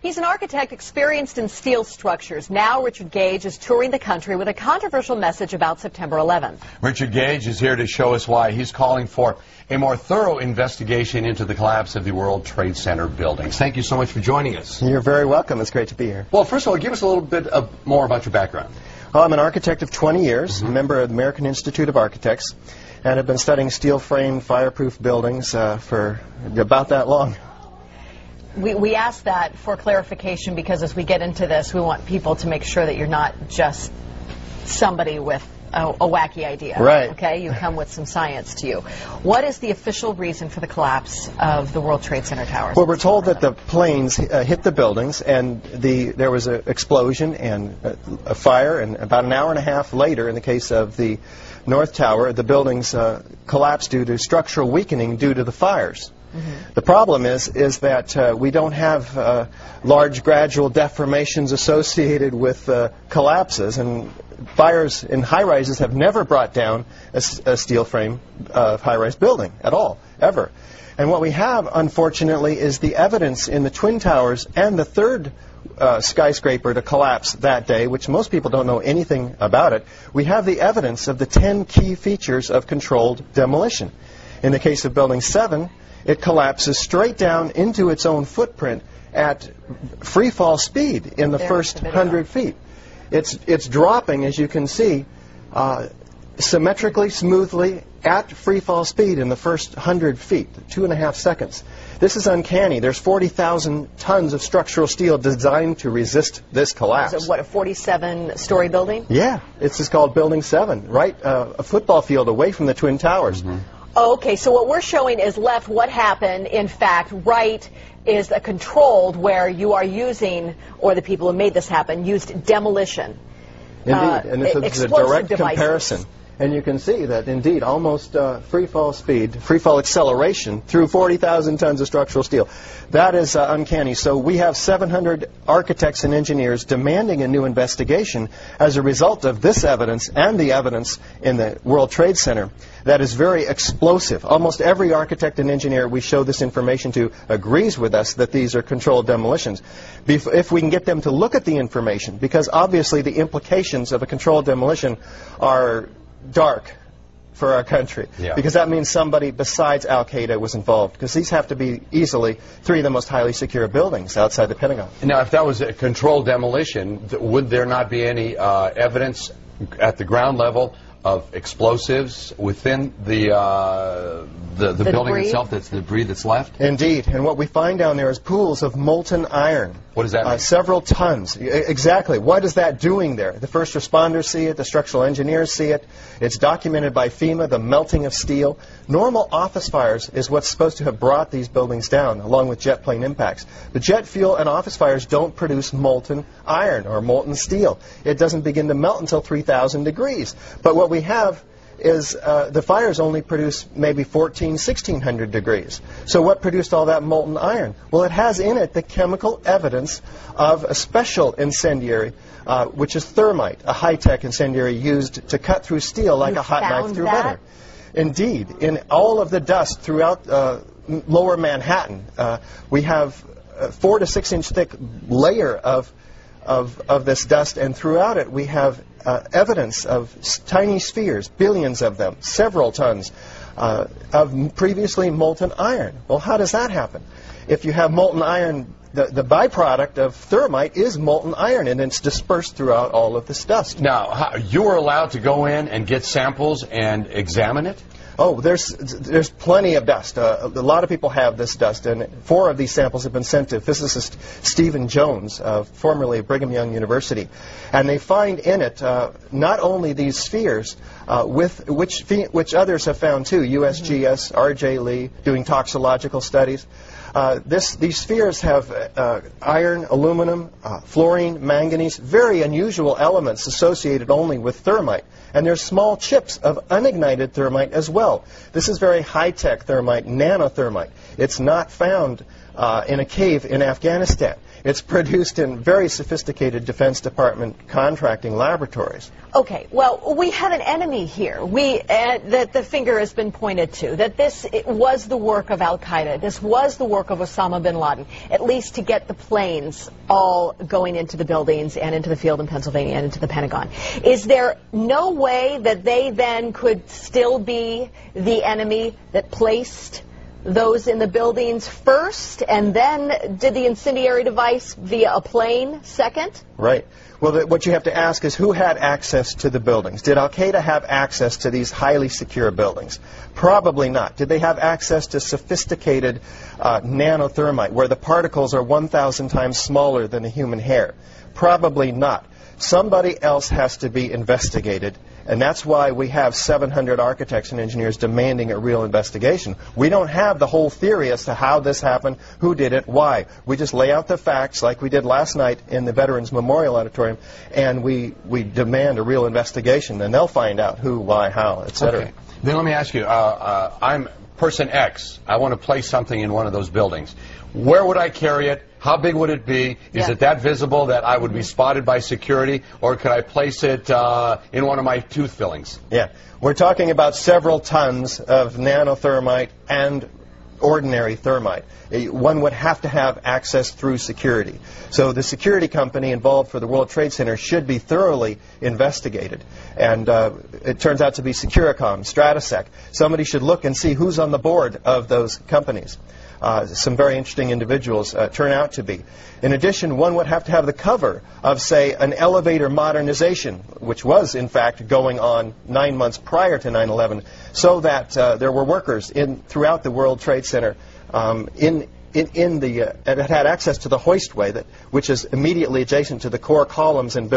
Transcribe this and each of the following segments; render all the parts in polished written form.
He's an architect experienced in steel structures. Now Richard Gage is touring the country with a controversial message about September 11th. Richard Gage is here to show us why he's calling for a more thorough investigation into the collapse of the World Trade Center buildings. Thank you so much for joining us. You're very welcome. It's great to be here. Well, first of all, give us a little bit more about your background. Well, I'm an architect of 20 years, a member of the American Institute of Architects, and have been studying steel-framed, fireproof buildings for about that long. We ask that for clarification because as we get into this, we want people to make sure that you're not just somebody with a wacky idea. Right. Okay? You come with some science to you. What is the official reason for the collapse of the World Trade Center towers? Well, we're told that the planes hit the buildings and there was an explosion and a fire, and about an hour and a half later, in the case of the North Tower, the buildings collapsed due to structural weakening due to the fires. The problem is that we don't have large gradual deformations associated with collapses, and fires in high-rises have never brought down a steel frame high-rise building at all, ever. And what we have, unfortunately, is the evidence in the Twin Towers and the third skyscraper to collapse that day, which most people don't know anything about it. We have the evidence of the 10 key features of controlled demolition. In the case of Building 7, it collapses straight down into its own footprint at free fall speed in the first 100 feet. It's dropping, as you can see, symmetrically, smoothly, at free fall speed in the first 100 feet, 2.5 seconds. This is uncanny. There's 40,000 tons of structural steel designed to resist this collapse. Is it, what, a 47-story building? Yeah. This is called Building 7, right a football field away from the Twin Towers. Okay, so what we're showing is left what happened. In fact, right is a controlled where you are using, or the people who made this happen, used demolition. Indeed, and it's a direct comparison. And you can see that, indeed, almost free fall speed, free fall acceleration through 40,000 tons of structural steel. That is uncanny. So we have 700 architects and engineers demanding a new investigation as a result of this evidence and the evidence in the World Trade Center that is very explosive. Almost every architect and engineer we show this information to agrees with us that these are controlled demolitions. If we can get them to look at the information, because obviously the implications of a controlled demolition are dark for our country, because that means somebody besides Al-Qaeda was involved, because these have to be easily 3 of the most highly secure buildings outside the Pentagon. Now, if that was a controlled demolition, would there not be any evidence at the ground level of explosives within the building itself, that's the debris that's left? Indeed, and what we find down there is pools of molten iron. What does that mean? Several tons. Exactly. What is that doing there? The first responders see it. The structural engineers see it. It's documented by FEMA, the melting of steel. Normal office fires is what's supposed to have brought these buildings down, along with jet plane impacts. The jet fuel and office fires don't produce molten iron or molten steel. It doesn't begin to melt until 3,000 degrees. But what we have is the fires only produce maybe 1,600 degrees. So what produced all that molten iron? Well, it has in it the chemical evidence of a special incendiary, which is thermite, a high-tech incendiary used to cut through steel like a hot knife through butter. Indeed, in all of the dust throughout lower Manhattan, we have a 4 to 6 inch thick layer of this dust, and throughout it we have evidence of tiny spheres, billions of them, several tons of previously molten iron. Well, how does that happen? If you have molten iron, the byproduct of thermite is molten iron, and it's dispersed throughout all of this dust. Now, you are allowed to go in and get samples and examine it? Oh, there's plenty of dust. A lot of people have this dust, and 4 of these samples have been sent to physicist Stephen Jones, formerly of Brigham Young University. And they find in it not only these spheres, which others have found too, USGS, R.J. Lee, doing toxicological studies. These spheres have iron, aluminum, fluorine, manganese, very unusual elements associated only with thermite. And there's small chips of unignited thermite as well. This is very high-tech thermite, nanothermite. It's not found in a cave in Afghanistan. It's produced in very sophisticated Defense Department contracting laboratories. Okay, well, we have an enemy here. That the finger has been pointed to, that it was the work of Al-Qaeda. This was the work of Osama bin Laden, at least to get the planes all going into the buildings and into the field in Pennsylvania and into the Pentagon. Is there no way that they then could still be the enemy that placed those in the buildings first and then did the incendiary device via a plane second? Right. Well, what you have to ask is who had access to the buildings? Did Al-Qaeda have access to these highly secure buildings? Probably not. Did they have access to sophisticated nanothermite, where the particles are 1,000 times smaller than a human hair? Probably not. Somebody else has to be investigated, and that's why we have 700 architects and engineers demanding a real investigation. We don't have the whole theory as to how this happened, who did it, why. We just lay out the facts like we did last night in the Veterans Memorial Auditorium, and we demand a real investigation, and they'll find out who, why, how, etc. Okay. Then let me ask you, I'm person X. I want to place something in one of those buildings. Where would I carry it? How big would it be? Is it that visible that I would be spotted by security? Or could I place it in one of my tooth fillings? Yeah. We're talking about several tons of nanothermite and ordinary thermite. One would have to have access through security. So the security company involved for the World Trade Center should be thoroughly investigated. And it turns out to be Securicom, Stratosec. Somebody should look and see who's on the board of those companies. Some very interesting individuals turn out to be. In addition, one would have to have the cover of, say, an elevator modernization, which was, in fact, going on 9 months prior to 9/11, so that there were workers throughout the World Trade Center that had access to the hoistway, which is immediately adjacent to the core columns and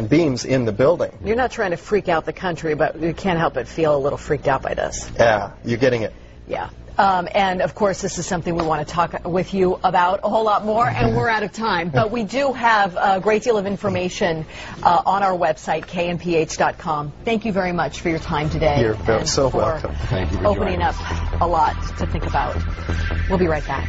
beams in the building. You're not trying to freak out the country, but you can't help but feel a little freaked out by this. Yeah, you're getting it. Yeah. And, of course, this is something we want to talk with you about a whole lot more, and we're out of time. But we do have a great deal of information on our website, knph.com. Thank you very much for your time today. You're so welcome. Thank you for opening up a lot to think about. We'll be right back.